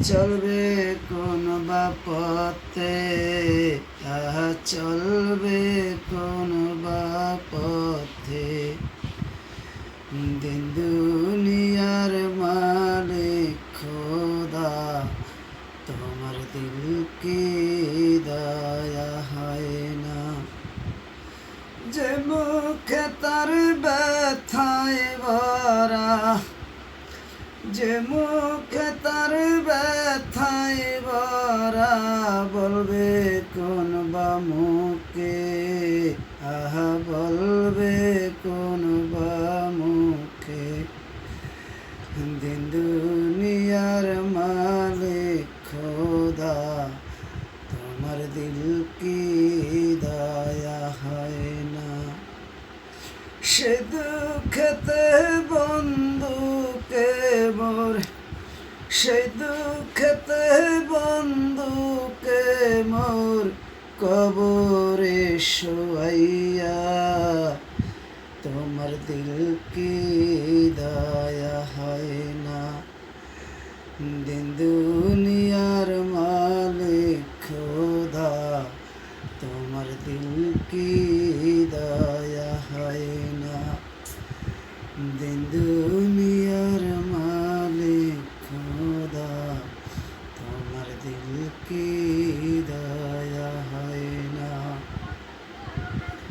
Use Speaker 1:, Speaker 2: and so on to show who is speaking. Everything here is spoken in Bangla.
Speaker 1: চলবে কোন বা পথে, চলবে কোন বা পথে, দিন দুনিয়ার মালিক খোদা, তোমার দিল কি দয়া হয় না? যে মুখে তার ব্যথায় ভরা, যে মুখে তার ব্যথায় ভরা, বলবে কোন বা মুখে, বলবে কোন বা মুখে, দিন দুনিয়ার মালিক খোদা, তোমার দিল কি দয়া হয় না? সে দুঃখেতে বন্ধুকে মোর, সে দুঃখেতে বন্ধুকে মোর কবরে শোয়াইয়া, তোমার দিল কি